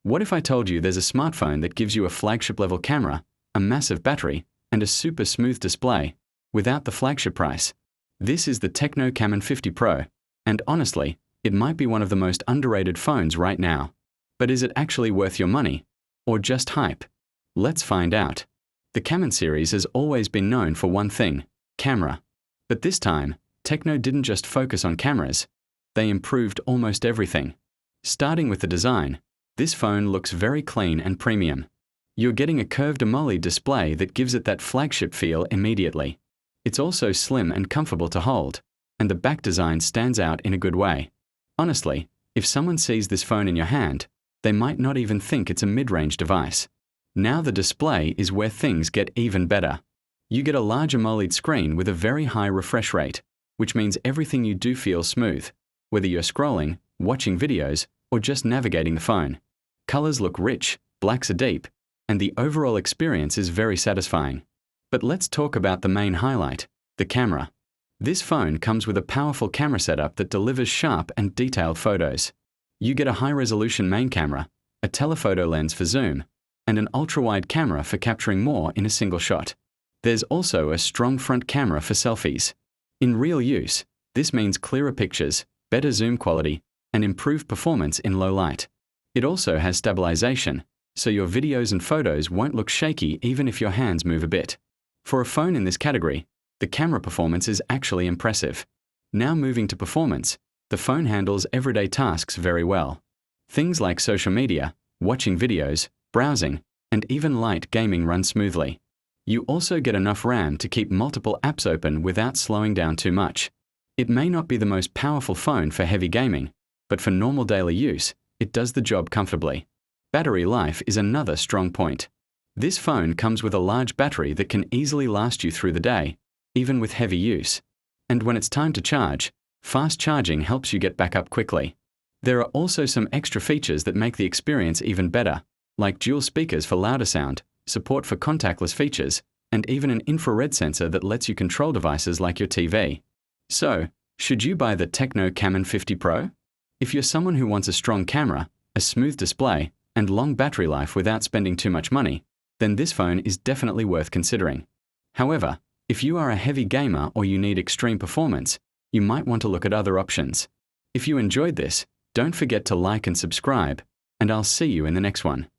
What if I told you there's a smartphone that gives you a flagship-level camera, a massive battery, and a super smooth display, without the flagship price? This is the Tecno Camon 50 Pro, and honestly, it might be one of the most underrated phones right now. But is it actually worth your money? Or just hype? Let's find out. The Camon series has always been known for one thing: camera. But this time, Tecno didn't just focus on cameras. They improved almost everything. Starting with the design, this phone looks very clean and premium. You're getting a curved AMOLED display that gives it that flagship feel immediately. It's also slim and comfortable to hold, and the back design stands out in a good way. Honestly, if someone sees this phone in your hand, they might not even think it's a mid-range device. Now the display is where things get even better. You get a large AMOLED screen with a very high refresh rate, which means everything you do feels smooth, whether you're scrolling, watching videos, or just navigating the phone. Colors look rich, blacks are deep, and the overall experience is very satisfying. But let's talk about the main highlight: the camera. This phone comes with a powerful camera setup that delivers sharp and detailed photos. You get a high-resolution main camera, a telephoto lens for zoom, and an ultra-wide camera for capturing more in a single shot. There's also a strong front camera for selfies. In real use, this means clearer pictures, better zoom quality, and improved performance in low light. It also has stabilization, so your videos and photos won't look shaky even if your hands move a bit. For a phone in this category, the camera performance is actually impressive. Now moving to performance, the phone handles everyday tasks very well. Things like social media, watching videos, browsing, and even light gaming run smoothly. You also get enough RAM to keep multiple apps open without slowing down too much. It may not be the most powerful phone for heavy gaming, but for normal daily use, it does the job comfortably. Battery life is another strong point. This phone comes with a large battery that can easily last you through the day, even with heavy use. And when it's time to charge, fast charging helps you get back up quickly. There are also some extra features that make the experience even better, like dual speakers for louder sound, support for contactless features, and even an infrared sensor that lets you control devices like your TV. So, should you buy the Tecno Camon 50 Pro? If you're someone who wants a strong camera, a smooth display, and long battery life without spending too much money, then this phone is definitely worth considering. However, if you are a heavy gamer or you need extreme performance, you might want to look at other options. If you enjoyed this, don't forget to like and subscribe, and I'll see you in the next one.